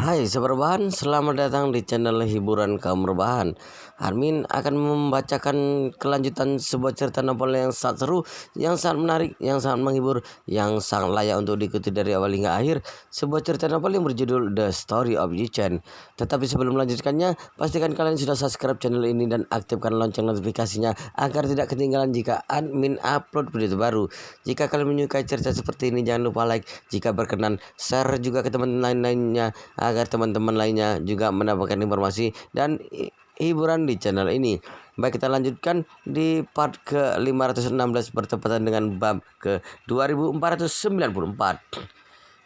Hai sahabat rebahan, selamat datang di channel hiburan kaum rebahan. Armin akan membacakan kelanjutan sebuah cerita novel yang sangat seru, yang sangat menarik, yang sangat menghibur, yang sangat layak untuk diikuti dari awal hingga akhir. Sebuah cerita novel yang berjudul The Story of Yi-Chen. Tetapi sebelum melanjutkannya, pastikan kalian sudah subscribe channel ini dan aktifkan lonceng notifikasinya agar tidak ketinggalan jika admin upload video terbaru. Jika kalian menyukai cerita seperti ini, jangan lupa like. Jika berkenan, share juga ke teman-teman lainnya agar teman-teman lainnya juga mendapatkan informasi dan hiburan di channel ini. Baik, kita lanjutkan di part ke 516 bertepatan dengan bab ke 2494.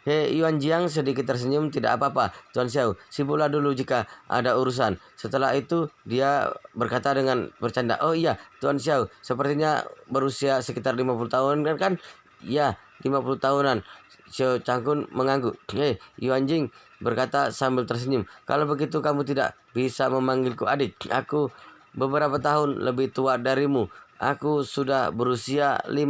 He Yuan Jiang sedikit tersenyum. Tidak apa-apa, Tuan Xiao, sibuklah dulu jika ada urusan. Setelah itu dia berkata dengan bercanda, oh iya Tuan Xiao, sepertinya berusia sekitar 50 tahun kan? Ya, 50 tahunan. Xiao Changkun mengangguk. Yuan Jing berkata sambil tersenyum. Kalau begitu kamu tidak bisa memanggilku adik. Aku beberapa tahun lebih tua darimu. Aku sudah berusia 55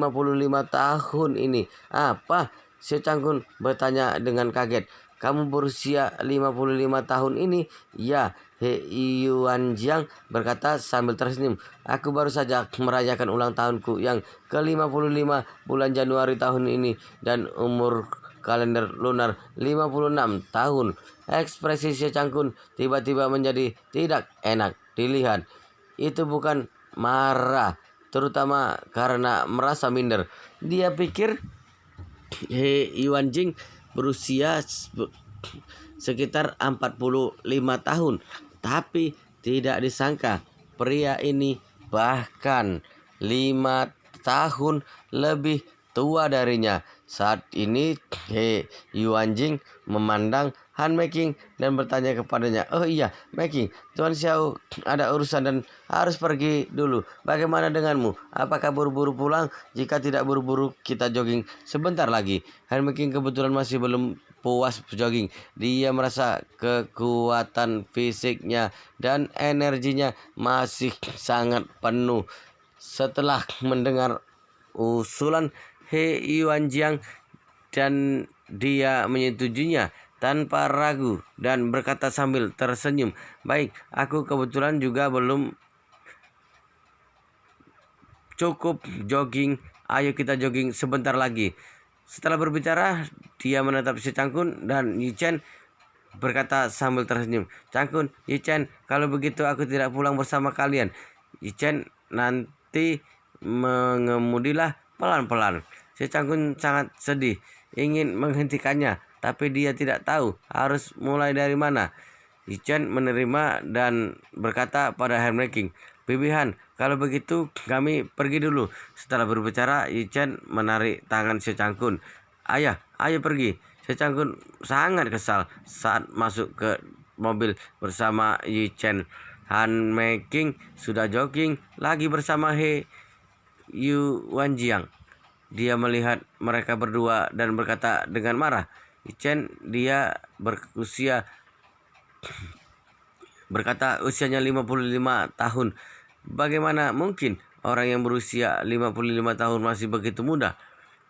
tahun ini. Apa? Si Cangkun bertanya dengan kaget. Kamu berusia 55 tahun ini? Ya, He Yuan Jiang berkata sambil tersenyum. Aku baru saja merayakan ulang tahunku yang ke-55 bulan Januari tahun ini dan umur kalender lunar 56 tahun. Ekspresi si Cangkun tiba-tiba menjadi tidak enak dilihat. Itu bukan marah, terutama karena merasa minder. Dia pikir He Yuan Jing berusia sekitar 45 tahun, tapi tidak disangka pria ini bahkan 5 tahun lebih tua darinya. Saat ini He Yuan Jing memandang Han Meking dan bertanya kepadanya, oh iya Meking, Tuan Xiao ada urusan dan harus pergi dulu. Bagaimana denganmu? Apakah buru-buru pulang? Jika tidak buru-buru, kita jogging sebentar lagi. Han Meking kebetulan masih belum puas jogging. Dia merasa kekuatan fisiknya dan energinya masih sangat penuh. Setelah mendengar usulan He Yuan Jiang dan dia menyetujuinya tanpa ragu dan berkata sambil tersenyum, baik, aku kebetulan juga belum cukup jogging. Ayo kita jogging sebentar lagi. Setelah berbicara, dia menatap si Cangkun dan Yi-Chen berkata sambil tersenyum, Cangkun, Yi-Chen, kalau begitu aku tidak pulang bersama kalian. Yi-Chen, nanti mengemudilah pelan-pelan. Si Cangkun sangat sedih, ingin menghentikannya, tapi dia tidak tahu harus mulai dari mana. Yi-Chen menerima dan berkata pada Han Meking, Bibi Han, kalau begitu kami pergi dulu. Setelah berbicara, Yi-Chen menarik tangan si Cangkun. Ayah, ayo pergi. Si Cangkun sangat kesal saat masuk ke mobil bersama Yi-Chen. Han Meking sudah jogging lagi bersama He Yuan Jiang. Dia melihat mereka berdua dan berkata dengan marah, Yi-Chen, dia berkata usianya 55 tahun. Bagaimana mungkin orang yang berusia 55 tahun masih begitu muda?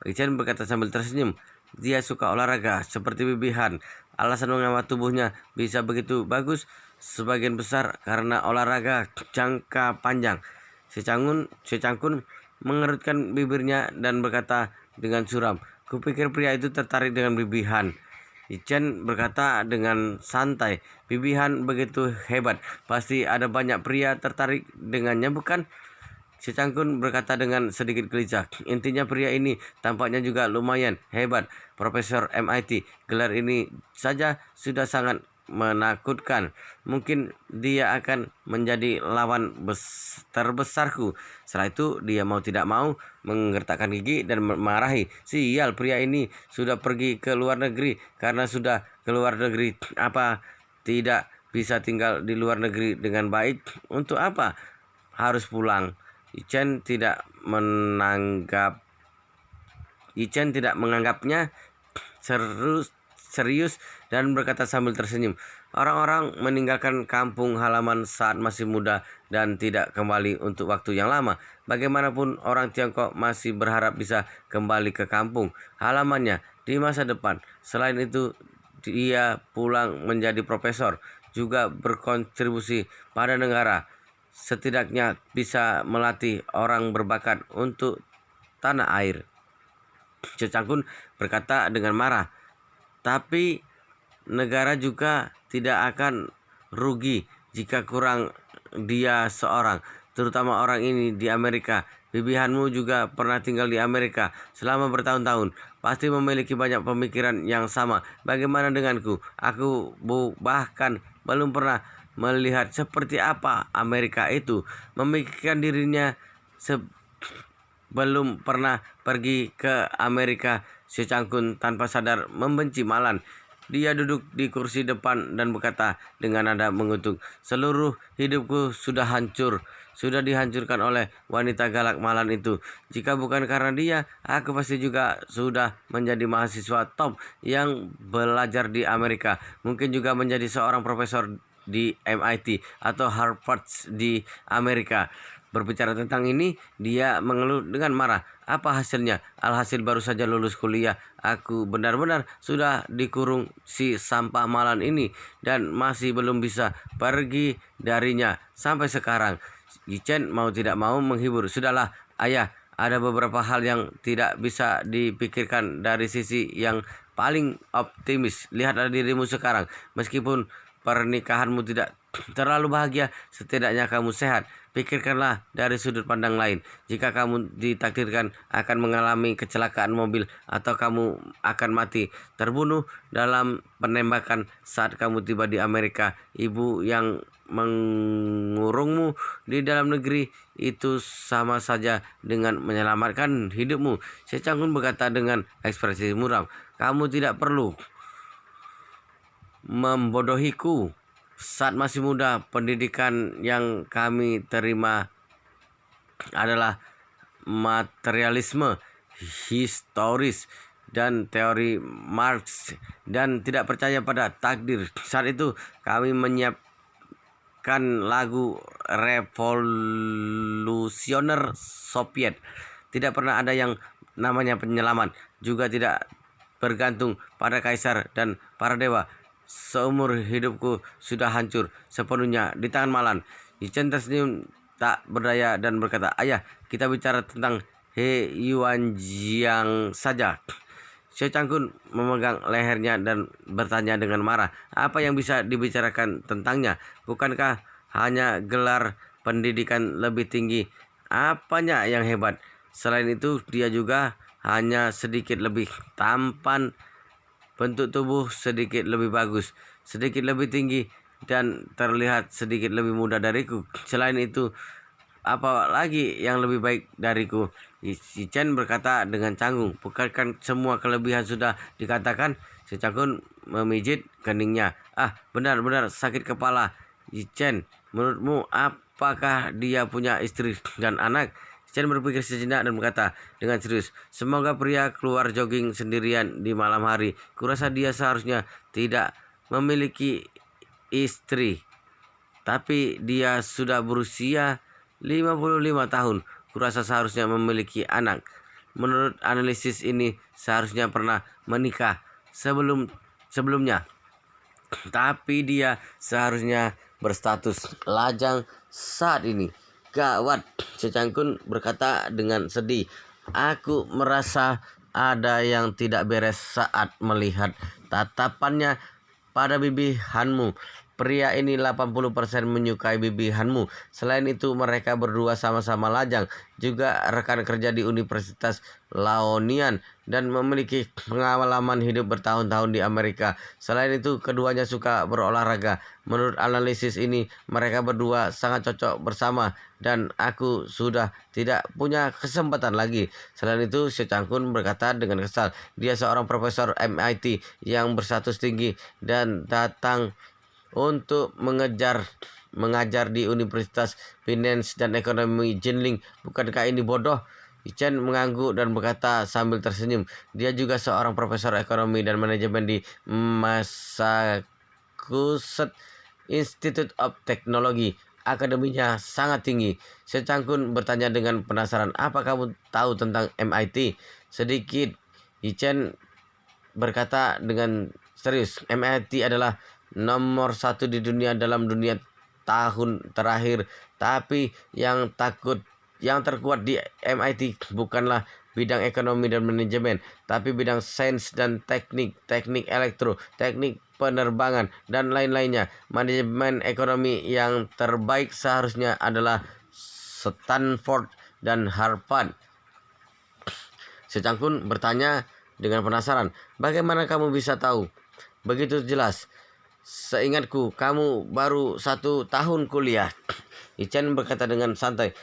Yi-Chen berkata sambil tersenyum. Dia suka olahraga seperti Bibi Han. Alasan mengapa tubuhnya bisa begitu bagus sebagian besar karena olahraga jangka panjang. Si Cangkun mengerutkan bibirnya dan berkata dengan suram, kupikir pria itu tertarik dengan Bibi Han. Yi-Chen berkata dengan santai, Bibi Han begitu hebat, pasti ada banyak pria tertarik dengannya, bukan? Si Cangkun berkata dengan sedikit gelisah, intinya pria ini tampaknya juga lumayan hebat. Profesor MIT, gelar ini saja sudah sangat menakutkan. Mungkin dia akan menjadi lawan terbesarku. Setelah itu dia mau tidak mau menggertakkan gigi dan memarahi. Sial, pria ini sudah pergi ke luar negeri. Karena sudah ke luar negeri, apa tidak bisa tinggal di luar negeri dengan baik? Untuk apa harus pulang? Yi-Chen tidak menganggapnya serius dan berkata sambil tersenyum, orang-orang meninggalkan kampung halaman saat masih muda dan tidak kembali untuk waktu yang lama. Bagaimanapun orang Tiongkok masih berharap bisa kembali ke kampung halamannya di masa depan. Selain itu, dia pulang menjadi profesor, juga berkontribusi pada negara. Setidaknya bisa melatih orang berbakat untuk tanah air. Cecangkun berkata dengan marah, tapi negara juga tidak akan rugi jika kurang dia seorang, terutama orang ini di Amerika. Bibihanmu juga pernah tinggal di Amerika selama bertahun-tahun, pasti memiliki banyak pemikiran yang sama. Bagaimana denganku? Aku bahkan belum pernah melihat seperti apa Amerika itu. Memikirkan dirinya belum pernah pergi ke Amerika. Si Cangkun tanpa sadar membenci Malan. Dia duduk di kursi depan dan berkata dengan nada mengutuk, "Seluruh hidupku sudah hancur, sudah dihancurkan oleh wanita galak Malan itu. Jika bukan karena dia, aku pasti juga sudah menjadi mahasiswa top yang belajar di Amerika. Mungkin juga menjadi seorang profesor di MIT atau Harvard di Amerika." Berbicara tentang ini, dia mengeluh dengan marah. Apa hasilnya? Alhasil baru saja lulus kuliah. Aku benar-benar sudah dikurung si sampah Malan ini dan masih belum bisa pergi darinya sampai sekarang. Yichen mau tidak mau menghibur. Sudahlah, ayah, ada beberapa hal yang tidak bisa dipikirkan dari sisi yang paling optimis. Lihatlah dirimu sekarang. Meskipun pernikahanmu tidak terlalu bahagia, setidaknya kamu sehat. Pikirkanlah dari sudut pandang lain. Jika kamu ditakdirkan akan mengalami kecelakaan mobil atau kamu akan mati terbunuh dalam penembakan saat kamu tiba di Amerika, ibu yang mengurungmu di dalam negeri itu sama saja dengan menyelamatkan hidupmu. Secangkun berkata dengan ekspresi muram, "Kamu tidak perlu membodohiku. Saat masih muda, pendidikan yang kami terima adalah materialisme historis dan teori Marx dan tidak percaya pada takdir. Saat itu kami menyiapkan lagu revolusioner Soviet. Tidak pernah ada yang namanya penyelamat, juga tidak bergantung pada kaisar dan para dewa. Seumur hidupku sudah hancur sepenuhnya di tangan Malan." Yichen tersenyum tak berdaya dan berkata, "Ayah, kita bicara tentang He Yuanjiang saja." Xie Cangkun memegang lehernya dan bertanya dengan marah, "Apa yang bisa dibicarakan tentangnya? Bukankah hanya gelar pendidikan lebih tinggi? Apanya yang hebat? Selain itu, dia juga hanya sedikit lebih tampan, bentuk tubuh sedikit lebih bagus, sedikit lebih tinggi, dan terlihat sedikit lebih muda dariku. Selain itu, apa lagi yang lebih baik dariku?" Yichen berkata dengan canggung, "Bukankah semua kelebihan sudah dikatakan?" Si Cangkun memijit keningnya. Benar-benar sakit kepala. Yichen, menurutmu apakah dia punya istri dan anak?" Chen berpikir sejenak dan berkata dengan serius, "Semoga pria keluar jogging sendirian di malam hari. Kurasa dia seharusnya tidak memiliki istri. Tapi dia sudah berusia 55 tahun. Kurasa seharusnya memiliki anak. Menurut analisis ini seharusnya pernah menikah sebelumnya. Tapi dia seharusnya berstatus lajang saat ini." "Gawat," Secangkun berkata dengan sedih. "Aku merasa ada yang tidak beres saat melihat tatapannya pada bibihanmu. Pria ini 80% menyukai bibihanmu. Selain itu, mereka berdua sama-sama lajang, juga rekan kerja di Universitas Laonian, dan memiliki pengalaman hidup bertahun-tahun di Amerika. Selain itu, keduanya suka berolahraga. Menurut analisis ini, mereka berdua sangat cocok bersama, dan aku sudah tidak punya kesempatan lagi." Selain itu, Secangkun berkata dengan kesal, "Dia seorang profesor MIT yang berstatus tinggi dan datang untuk mengajar di Universitas Finance dan Ekonomi Jinling. Bukankah ini bodoh?" Chen mengangguk dan berkata sambil tersenyum, "Dia juga seorang profesor ekonomi dan manajemen di Massachusetts Institute of Technology. Akademinya sangat tinggi." Secangkun bertanya dengan penasaran, "Apa kamu tahu tentang MIT?" "Sedikit," Chen berkata dengan Serius, MIT adalah nomor satu di dunia dalam dunia tahun terakhir. Tapi yang terkuat di MIT bukanlah bidang ekonomi dan manajemen, tapi bidang sains dan teknik elektro, teknik penerbangan, dan lain-lainnya. Manajemen ekonomi yang terbaik seharusnya adalah Stanford dan Harvard. Secangkun bertanya dengan penasaran, bagaimana kamu bisa tahu? Begitu jelas. Seingatku, kamu baru 1 tahun kuliah. Ichen berkata dengan santai,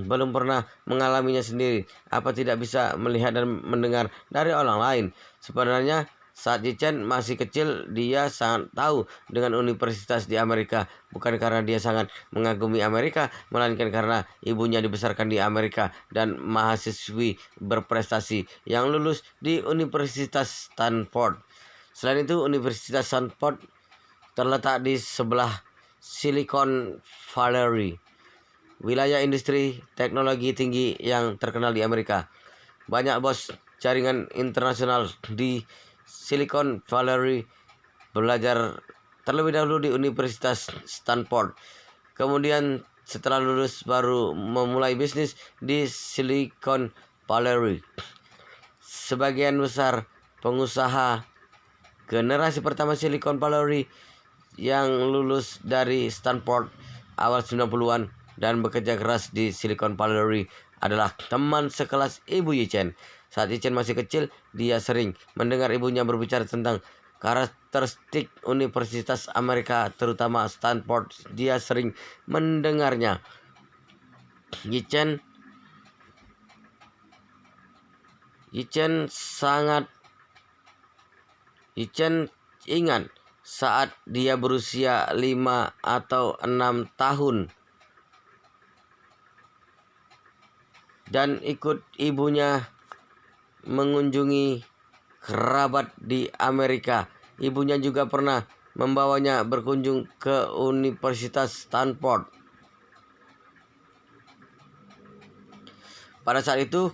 belum pernah mengalaminya sendiri. Apa tidak bisa melihat dan mendengar dari orang lain? Sebenarnya saat Ichen masih kecil, dia sangat tahu dengan universitas di Amerika. Bukan karena dia sangat mengagumi Amerika, melainkan karena ibunya dibesarkan di Amerika dan mahasiswi berprestasi yang lulus di Universitas Stanford. Selain itu, Universitas Stanford terletak di sebelah Silicon Valley, wilayah industri teknologi tinggi yang terkenal di Amerika. Banyak bos jaringan internasional di Silicon Valley belajar terlebih dahulu di Universitas Stanford. Kemudian setelah lulus baru memulai bisnis di Silicon Valley. Sebagian besar pengusaha generasi pertama Silicon Valley yang lulus dari Stanford awal 90-an dan bekerja keras di Silicon Valley adalah teman sekelas ibu Yichen. Saat Yichen masih kecil, dia sering mendengar ibunya berbicara tentang karakteristik Universitas Amerika, terutama Stanford. Dia sering mendengarnya. Yichen ingat saat dia berusia 5 atau 6 tahun dan ikut ibunya mengunjungi kerabat di Amerika. Ibunya juga pernah membawanya berkunjung ke Universitas Stanford. Pada saat itu,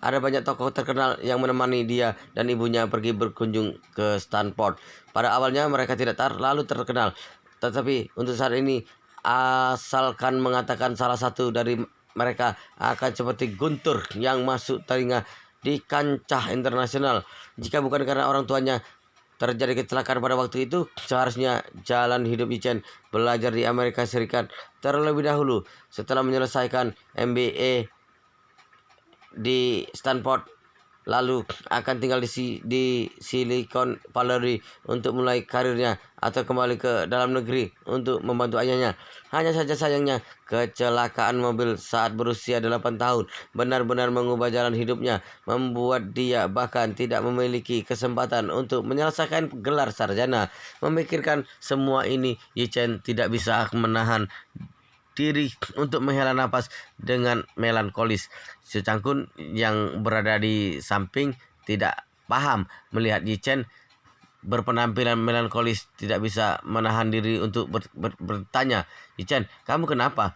ada banyak tokoh terkenal yang menemani dia dan ibunya pergi berkunjung ke Stanford. Pada awalnya mereka tidak terlalu terkenal, tetapi untuk saat ini, asalkan mengatakan salah satu dari mereka akan seperti guntur yang masuk telinga di kancah internasional. Jika bukan karena orang tuanya terjadi kecelakaan pada waktu itu, seharusnya jalan hidup Yichen belajar di Amerika Serikat terlebih dahulu. Setelah menyelesaikan MBA di Stanford, lalu akan tinggal di Silicon Valley untuk mulai karirnya atau kembali ke dalam negeri untuk membantu ayahnya. Hanya saja sayangnya, kecelakaan mobil saat berusia 8 tahun benar-benar mengubah jalan hidupnya, membuat dia bahkan tidak memiliki kesempatan untuk menyelesaikan gelar sarjana. Memikirkan semua ini, Yichen tidak bisa menahan diri untuk menghela nafas dengan melankolis. Secangkun yang berada di samping tidak paham melihat Yichen berpenampilan melankolis, tidak bisa menahan diri untuk bertanya, Yichen, kamu kenapa?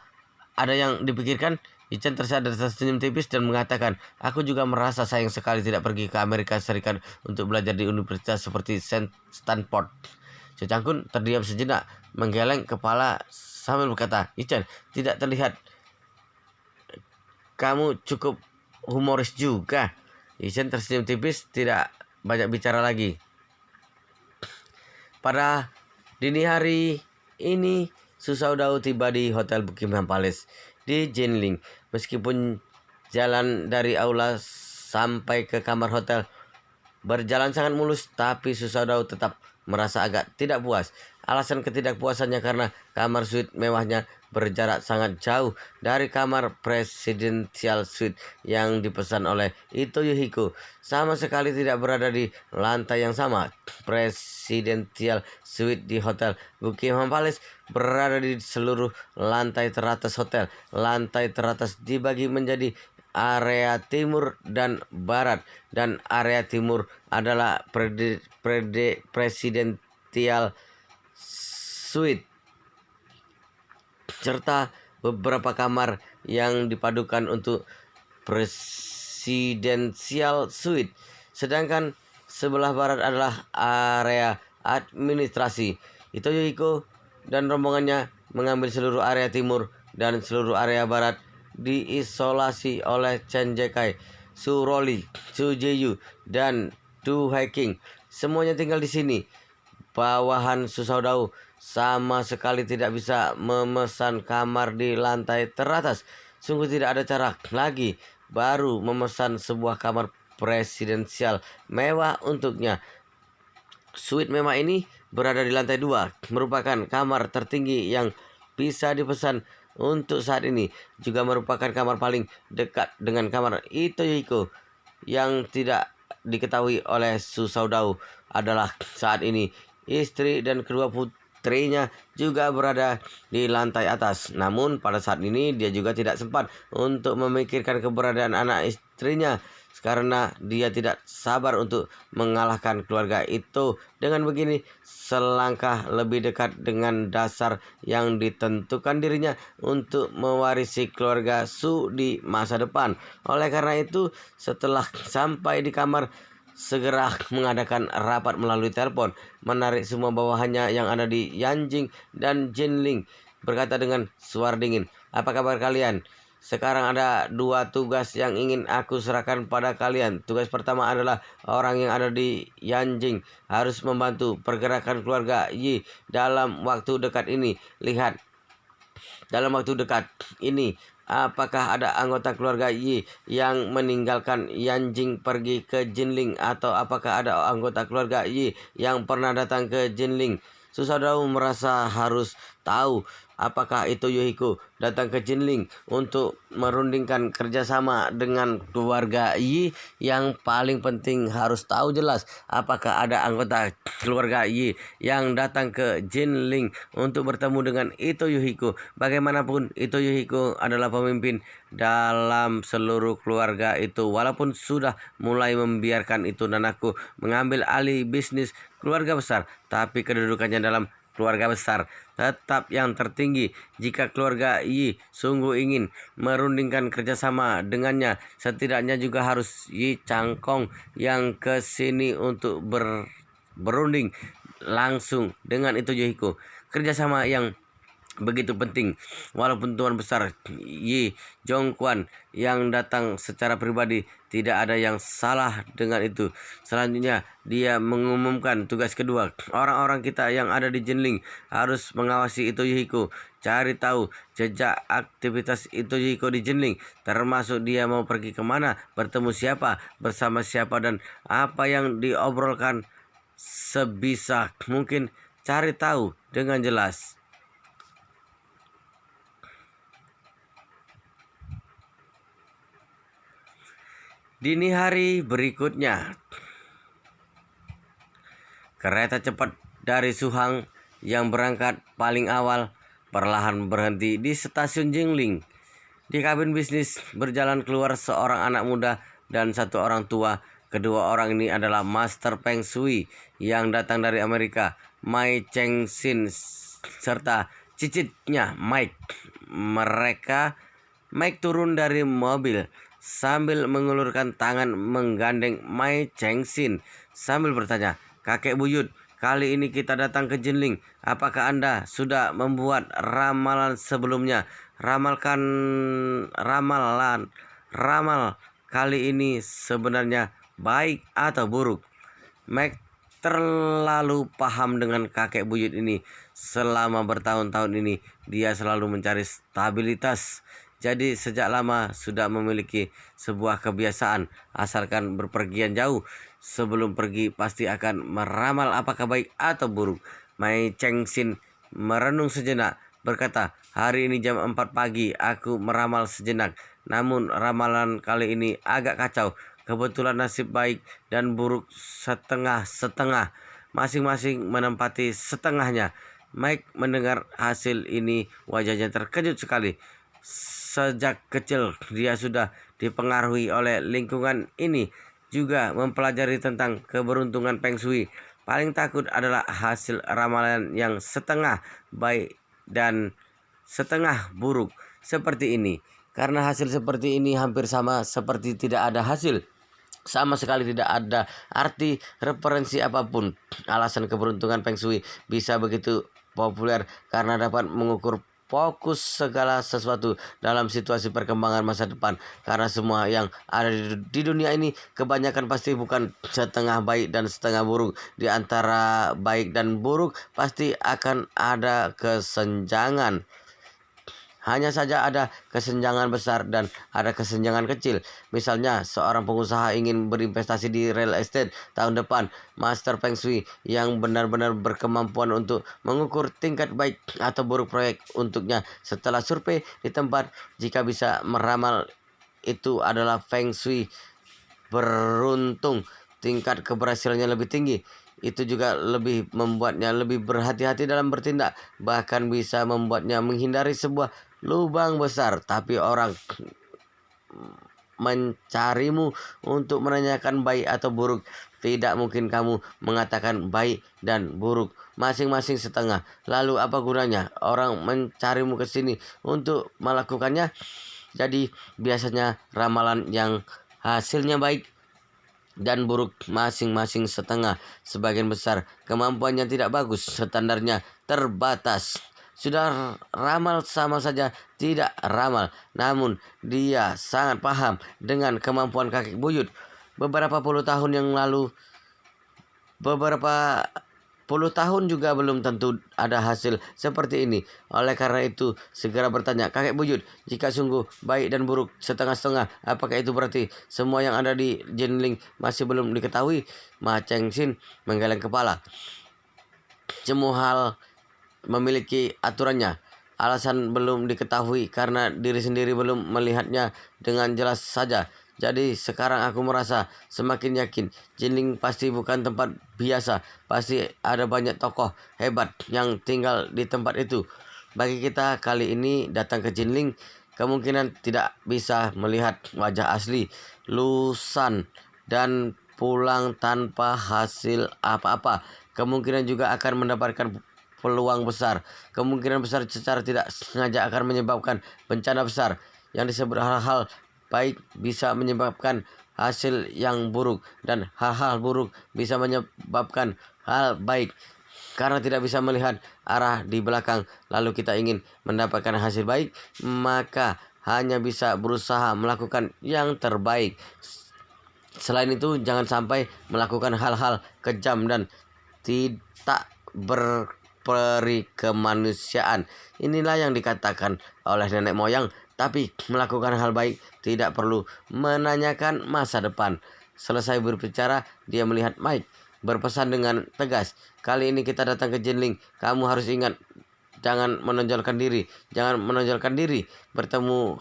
Ada yang dipikirkan? Yichen tersadar, tersenyum tipis dan mengatakan, aku juga merasa sayang sekali tidak pergi ke Amerika Serikat untuk belajar di universitas seperti Stanford. Secangkun terdiam sejenak, menggeleng kepala sambil berkata, Yichen, tidak terlihat kamu cukup humoris juga. Yichen tersenyum tipis, tidak banyak bicara lagi. Pada dini hari ini, Susau Dao tiba di Hotel Buckingham Palace di Jinling. Meskipun jalan dari aula sampai ke kamar hotel berjalan sangat mulus, tapi Susau Dao tetap merasa agak tidak puas. Alasan ketidakpuasannya karena kamar suite mewahnya berjarak sangat jauh dari kamar Presidential Suite yang dipesan oleh Ito Yuhiko. Sama sekali tidak berada di lantai yang sama. Presidential Suite di Hotel Buckingham Palace berada di seluruh lantai teratas hotel. Lantai teratas dibagi menjadi area timur dan barat, dan area timur adalah Presidential Suite serta beberapa kamar yang dipadukan untuk Presidential Suite. Sedangkan sebelah barat adalah area administrasi. Ito Yohiko dan rombongannya mengambil seluruh area timur dan seluruh area barat, diisolasi oleh Chen Jekai, Su Roli, Su Jeyu, dan Du Haiking. Semuanya tinggal di sini. Bawahan Su Shaodao sama sekali tidak bisa memesan kamar di lantai teratas. Sungguh tidak ada cara lagi. Baru memesan sebuah kamar presidensial mewah untuknya. Suite mewah ini berada di lantai 2, merupakan kamar tertinggi yang bisa dipesan untuk saat ini. Juga merupakan kamar paling dekat dengan kamar Ito Yohiko. Yang tidak diketahui oleh Su Shaodao adalah saat ini istri dan kedua putrinya juga berada di lantai atas. Namun pada saat ini dia juga tidak sempat untuk memikirkan keberadaan anak istrinya, karena dia tidak sabar untuk mengalahkan keluarga itu. Dengan begini, selangkah lebih dekat dengan dasar yang ditentukan dirinya untuk mewarisi keluarga Su di masa depan. Oleh karena itu, setelah sampai di kamar, segera mengadakan rapat melalui telepon, menarik semua bawahannya yang ada di Yanjing dan Jinling, berkata dengan suara dingin, "Apa kabar kalian? Sekarang ada 2 tugas yang ingin aku serahkan pada kalian. Tugas pertama adalah orang yang ada di Yanjing harus membantu pergerakan keluarga Yi dalam waktu dekat ini. Lihat, dalam waktu dekat ini, apakah ada anggota keluarga Yi yang meninggalkan Yanjing pergi ke Jinling, atau apakah ada anggota keluarga Yi yang pernah datang ke Jinling?" Susadao merasa harus tahu apakah itu Yohiko datang ke Jinling untuk merundingkan kerjasama dengan keluarga Yi. Yang paling penting harus tahu jelas apakah ada anggota keluarga Yi yang datang ke Jinling untuk bertemu dengan Ito Yohiko. Bagaimanapun, Ito Yohiko adalah pemimpin dalam seluruh keluarga itu. Walaupun sudah mulai membiarkan itu Nanaku mengambil alih bisnis keluarga besar, tapi kedudukannya dalam keluarga besar tetap yang tertinggi. Jika keluarga Yi sungguh ingin merundingkan kerjasama dengannya, setidaknya juga harus Yi Changkong yang ke sini untuk berunding langsung dengan itu Yohiko. Kerjasama yang begitu penting. Walaupun Tuan Besar Yi Jongquan yang datang secara pribadi, tidak ada yang salah dengan itu. Selanjutnya dia mengumumkan tugas kedua. Orang-orang kita yang ada di Jinling harus mengawasi itu Yohiko, cari tahu jejak aktivitas itu Yohiko di Jinling, termasuk dia mau pergi kemana, bertemu siapa, bersama siapa, dan apa yang diobrolkan. Sebisa mungkin cari tahu dengan jelas. Dini hari berikutnya, kereta cepat dari Suhang yang berangkat paling awal perlahan berhenti di stasiun Jingling. Di kabin bisnis berjalan keluar seorang anak muda dan satu orang tua. Kedua orang ini adalah Master Peng Shui yang datang dari Amerika, Mai Cheng Sin, serta cicitnya Mike. Mike turun dari mobil sambil mengulurkan tangan menggandeng Mai Cheng Sin sambil bertanya, "Kakek buyut, kali ini kita datang ke Jinling. Apakah Anda sudah membuat ramalan sebelumnya? Ramal kali ini sebenarnya baik atau buruk?" Mike terlalu paham dengan kakek buyut ini. Selama bertahun-tahun ini dia selalu mencari stabilitas. Jadi sejak lama sudah memiliki sebuah kebiasaan, asalkan berpergian jauh, sebelum pergi pasti akan meramal apakah baik atau buruk. Mai Cheng Sin merenung sejenak, berkata, "Hari ini jam 4 pagi aku meramal sejenak. Namun ramalan kali ini agak kacau. Kebetulan nasib baik dan buruk setengah-setengah. Masing-masing menempati setengahnya." Mike mendengar hasil ini wajahnya terkejut sekali. Sejak kecil dia sudah dipengaruhi oleh lingkungan ini, juga mempelajari tentang keberuntungan Peng Shui. Paling takut adalah hasil ramalan yang setengah baik dan setengah buruk seperti ini. Karena hasil seperti ini hampir sama seperti tidak ada hasil. sama sekali tidak ada arti referensi apapun. Alasan keberuntungan Feng Shui bisa begitu populer karena dapat mengukur fokus segala sesuatu dalam situasi perkembangan masa depan. Karena semua yang ada di dunia ini kebanyakan pasti bukan setengah baik dan setengah buruk. Di antara baik dan buruk pasti akan ada kesenjangan. Hanya saja ada kesenjangan besar dan ada kesenjangan kecil. Misalnya, seorang pengusaha ingin berinvestasi di real estate tahun depan. Master Feng Shui yang benar-benar berkemampuan untuk mengukur tingkat baik atau buruk proyek untuknya setelah survei di tempat, jika bisa meramal itu adalah Feng Shui beruntung, tingkat keberhasilannya lebih tinggi. Itu juga lebih membuatnya lebih berhati-hati dalam bertindak, bahkan bisa membuatnya menghindari sebuah lubang besar. Tapi orang mencarimu untuk menanyakan baik atau buruk. Tidak mungkin kamu mengatakan baik dan buruk masing-masing setengah. Lalu apa gunanya orang mencarimu ke sini untuk melakukannya? Jadi biasanya ramalan yang hasilnya baik dan buruk masing-masing setengah. Sebagian besar kemampuannya tidak bagus, standarnya terbatas. Sudah ramal sama saja tidak ramal, namun dia sangat paham dengan kemampuan kakek buyut. Beberapa puluh tahun yang lalu, beberapa puluh tahun juga belum tentu ada hasil seperti ini. Oleh karena itu, segera bertanya, kakek buyut, jika sungguh baik dan buruk setengah-setengah, apakah itu berarti semua yang ada di Jinling masih belum diketahui? Ma Cheng Sin menggeleng kepala. Semua hal memiliki aturannya. Alasan belum diketahui karena diri sendiri belum melihatnya dengan jelas saja. Jadi sekarang aku merasa semakin yakin Jinling pasti bukan tempat biasa. Pasti ada banyak tokoh hebat yang tinggal di tempat itu. Bagi kita kali ini datang ke Jinling, kemungkinan tidak bisa melihat wajah asli Lusan dan pulang tanpa hasil apa-apa. Kemungkinan juga akan mendapatkan peluang besar. Kemungkinan besar secara tidak sengaja akan menyebabkan bencana besar. Yang disebut hal-hal baik bisa menyebabkan hasil yang buruk, dan hal-hal buruk bisa menyebabkan hal baik. Karena tidak bisa melihat arah di belakang, lalu kita ingin mendapatkan hasil baik, maka hanya bisa berusaha melakukan yang terbaik. Selain itu, jangan sampai melakukan hal-hal kejam dan tidak berperi kemanusiaan. Inilah yang dikatakan oleh nenek moyang. Tapi melakukan hal baik tidak perlu menanyakan masa depan. Selesai berbicara, dia melihat Mike, berpesan dengan tegas, kali ini kita datang ke Jinling. Kamu harus ingat, jangan menonjolkan diri. Jangan menonjolkan diri. Bertemu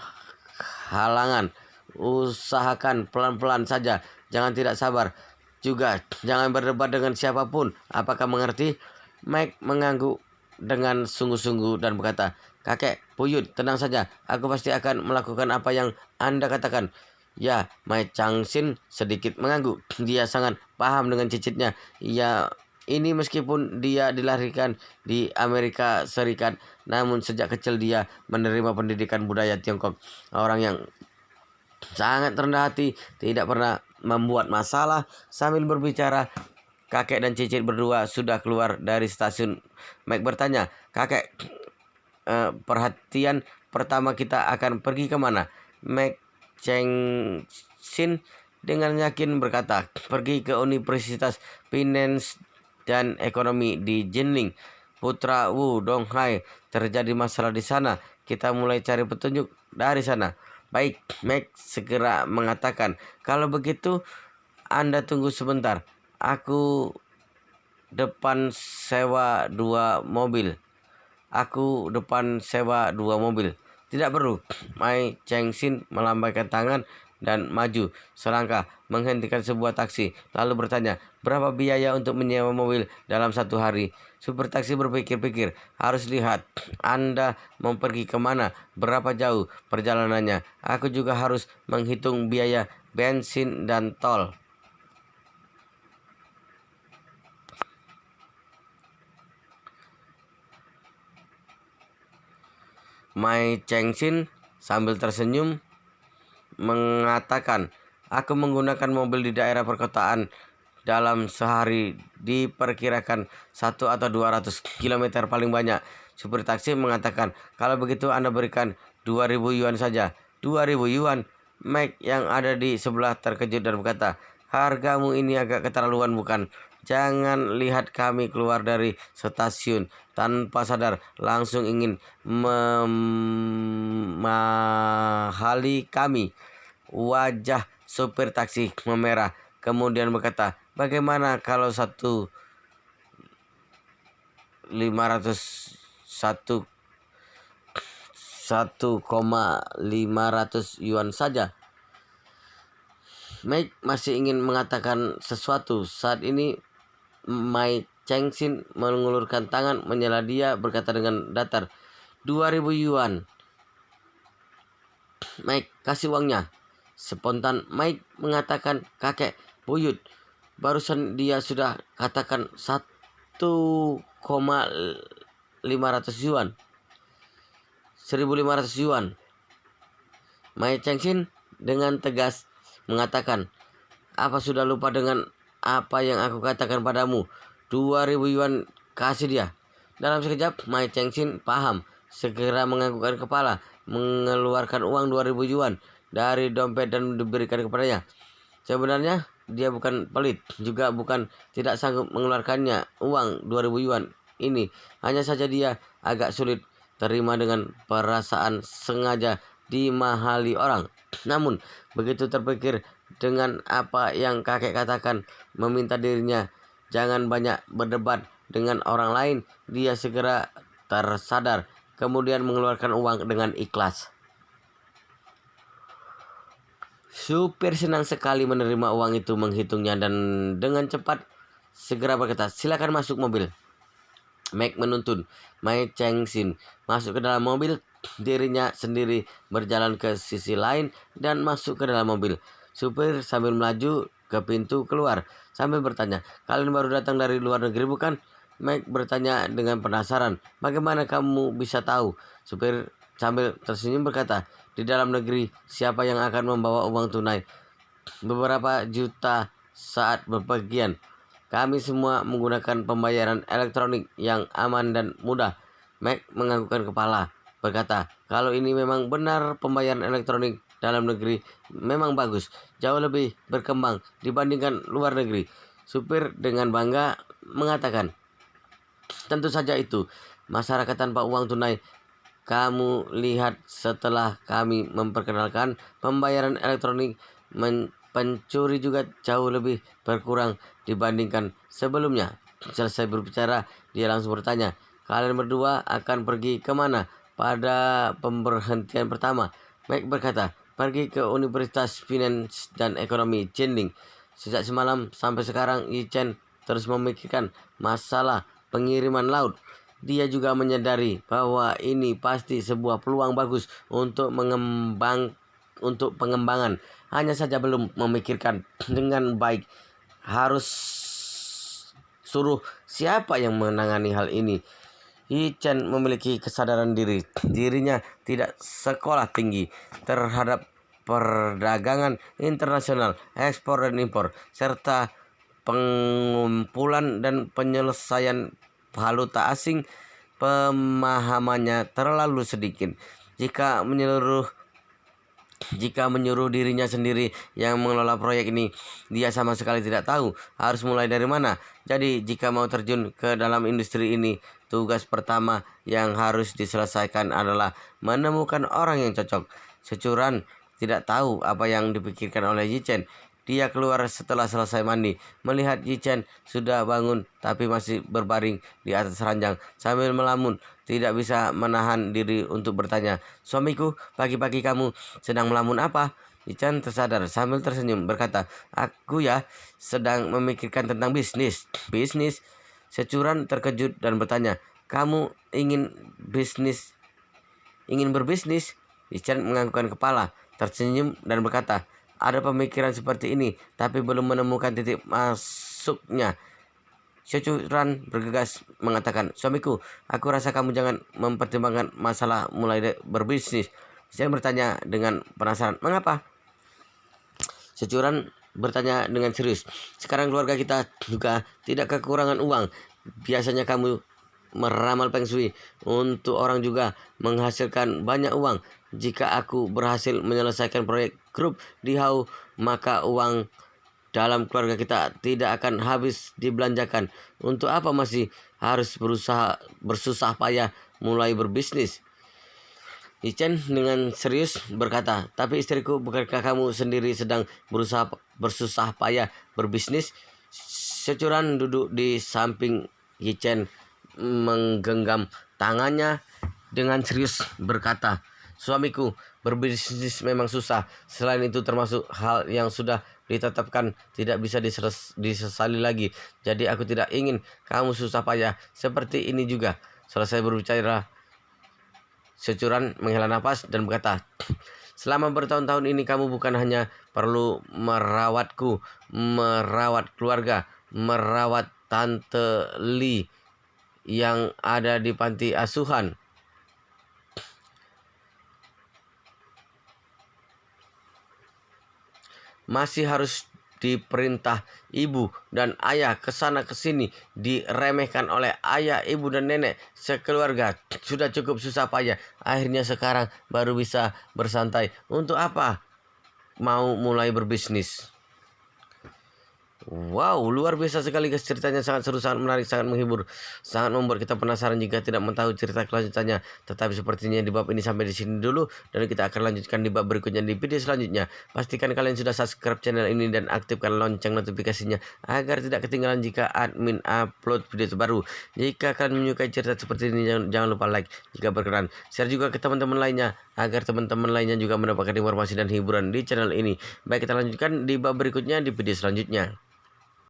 halangan, usahakan pelan-pelan saja. Jangan tidak sabar. Juga jangan berdebat dengan siapapun. Apakah mengerti? Mike mengangguk dengan sungguh-sungguh dan berkata, kakek buyut, tenang saja. Aku pasti akan melakukan apa yang Anda katakan. Ya, Mai Changsin sedikit mengangguk. Dia sangat paham dengan cicitnya. Ya, ini meskipun dia dilahirkan di Amerika Serikat, namun sejak kecil dia menerima pendidikan budaya Tiongkok. Orang yang sangat rendah hati, tidak pernah membuat masalah. Sambil berbicara, kakek dan cicit berdua sudah keluar dari stasiun. Mike bertanya, kakek, perhatian pertama kita akan pergi kemana? Mike Cheng Sin dengan yakin berkata, pergi ke Universitas Finance dan Ekonomi di Jinling. Putra Wu Donghai, terjadi masalah di sana. Kita mulai cari petunjuk dari sana. Baik, Mike segera mengatakan, kalau begitu Anda tunggu sebentar. Aku depan sewa dua mobil. Aku depan sewa dua mobil. Tidak perlu. Mai Cheng Sin melambaikan tangan dan maju selangkah menghentikan sebuah taksi. Lalu bertanya, berapa biaya untuk menyewa mobil dalam satu hari? Supir taksi berpikir-pikir, harus lihat Anda mau pergi kemana, berapa jauh perjalanannya. Aku juga harus menghitung biaya bensin dan tol. Mai Cheng Sin sambil tersenyum mengatakan, Aku menggunakan mobil di daerah perkotaan. Dalam sehari diperkirakan 1 atau 200 km paling banyak. Supir taksi mengatakan, kalau begitu Anda berikan 2.000 yuan saja. 2.000 yuan? Mike yang ada di sebelah terkejut dan berkata, hargamu ini agak keterlaluan bukan? Jangan lihat kami keluar dari stasiun tanpa sadar langsung ingin memahali kami. Wajah supir taksi memerah, kemudian berkata, bagaimana kalau 1,500 yuan saja? Mike masih ingin mengatakan sesuatu. Saat ini Mai Chengxin mengulurkan tangan menyela dia berkata dengan datar, 2.000 yuan. Mike, kasih uangnya. Spontan Mike mengatakan, kakek buyut. Barusan dia sudah katakan 1,500 yuan. 1.500 yuan. Mai Chengxin dengan tegas mengatakan, apa sudah lupa dengan apa yang aku katakan padamu? 2.000 yuan kasih dia. Dalam sekejap Mai Chengxin paham. Segera menganggukkan kepala, mengeluarkan uang 2.000 yuan dari dompet dan diberikan kepadanya. Sebenarnya dia bukan pelit, juga bukan tidak sanggup mengeluarkannya. Uang 2.000 yuan ini hanya saja dia agak sulit terima dengan perasaan sengaja dimahali orang. Namun begitu terpikir dengan apa yang kakek katakan, meminta dirinya jangan banyak berdebat dengan orang lain, dia segera tersadar, kemudian mengeluarkan uang dengan ikhlas. Supir senang sekali menerima uang itu, menghitungnya dan dengan cepat segera berkata, silakan masuk mobil. Mike menuntun Mai Chengxin masuk ke dalam mobil. Dirinya sendiri berjalan ke sisi lain dan masuk ke dalam mobil. Supir sambil melaju ke pintu keluar sambil bertanya, kalian baru datang dari luar negeri bukan? Mike bertanya dengan penasaran, bagaimana kamu bisa tahu? Supir sambil tersenyum berkata, di dalam negeri siapa yang akan membawa uang tunai beberapa juta saat bepergian? Kami semua menggunakan pembayaran elektronik yang aman dan mudah. Mike menganggukkan kepala, berkata, kalau ini memang benar pembayaran elektronik dalam negeri memang bagus, jauh lebih berkembang dibandingkan luar negeri. Supir dengan bangga mengatakan, tentu saja itu. Masyarakat tanpa uang tunai. Kamu lihat setelah kami memperkenalkan pembayaran elektronik, pencuri juga jauh lebih berkurang dibandingkan sebelumnya. Selesai berbicara, dia langsung bertanya, kalian berdua akan pergi kemana pada pemberhentian pertama? Mike berkata, pergi ke Universitas Finance dan Ekonomi Chenling. Sejak semalam sampai sekarang, Yi Chen terus memikirkan masalah pengiriman laut. Dia juga menyadari bahwa ini pasti sebuah peluang bagus untuk pengembangan. Hanya saja belum memikirkan dengan baik harus suruh siapa yang menangani hal ini. Yi Chen memiliki kesadaran diri. Dirinya tidak sekolah tinggi terhadap perdagangan internasional, ekspor dan impor, serta pengumpulan dan penyelesaian valuta asing. Pemahamannya terlalu sedikit. Jika menyuruh dirinya sendiri yang mengelola proyek ini, dia sama sekali tidak tahu harus mulai dari mana. Jadi jika mau terjun ke dalam industri ini, tugas pertama yang harus diselesaikan adalah menemukan orang yang cocok. Securan tidak tahu apa yang dipikirkan oleh Yi Chen. Dia keluar setelah selesai mandi, melihat Yi Chen sudah bangun tapi masih berbaring di atas ranjang sambil melamun. Tidak bisa menahan diri untuk bertanya, suamiku, pagi-pagi kamu sedang melamun apa? Yi Chen tersadar sambil tersenyum berkata, aku ya sedang memikirkan tentang bisnis. Bisnis? Securan terkejut dan bertanya, kamu ingin berbisnis? Yi Chen menganggukkan kepala, tersenyum dan berkata, ada pemikiran seperti ini, tapi belum menemukan titik masuknya. Securan bergegas mengatakan, suamiku, aku rasa kamu jangan mempertimbangkan masalah mulai berbisnis. Saya bertanya dengan penasaran, mengapa? Securan bertanya dengan serius. Sekarang keluarga kita juga tidak kekurangan uang. Biasanya kamu meramal Feng Shui untuk orang juga menghasilkan banyak uang. Jika aku berhasil menyelesaikan proyek grup di Hau, maka uang dalam keluarga kita tidak akan habis dibelanjakan. Untuk apa masih harus bersusah payah mulai berbisnis? Ichen dengan serius berkata, tapi istriku, bukankah kamu sendiri sedang berusaha bersusah payah berbisnis? Securan duduk di samping Ichen menggenggam tangannya dengan serius berkata, suamiku, berbisnis memang susah. Selain itu termasuk hal yang sudah ditetapkan tidak bisa disesali lagi. Jadi aku tidak ingin kamu susah payah seperti ini juga. Selesai berbicara, Securan menghela nafas dan berkata, selama bertahun-tahun ini kamu bukan hanya perlu merawatku, merawat keluarga, merawat Tante Li yang ada di panti asuhan. Masih harus diperintah ibu dan ayah ke sana ke sini, diremehkan oleh ayah, ibu dan nenek sekeluarga. Sudah cukup susah payah. Akhirnya sekarang baru bisa bersantai. Untuk apa mau mulai berbisnis? Wow, luar biasa sekali guys, ceritanya sangat seru, sangat menarik, sangat menghibur, sangat membuat kita penasaran jika tidak mengetahui cerita kelanjutannya. Tetapi sepertinya di bab ini sampai di sini dulu, dan kita akan lanjutkan di bab berikutnya di video selanjutnya. Pastikan kalian sudah subscribe channel ini dan aktifkan lonceng notifikasinya agar tidak ketinggalan jika admin upload video terbaru. Jika kalian menyukai cerita seperti ini, jangan lupa like, jika berkenan share juga ke teman-teman lainnya agar teman-teman lainnya juga mendapatkan informasi dan hiburan di channel ini. Baik, kita lanjutkan di bab berikutnya di video selanjutnya.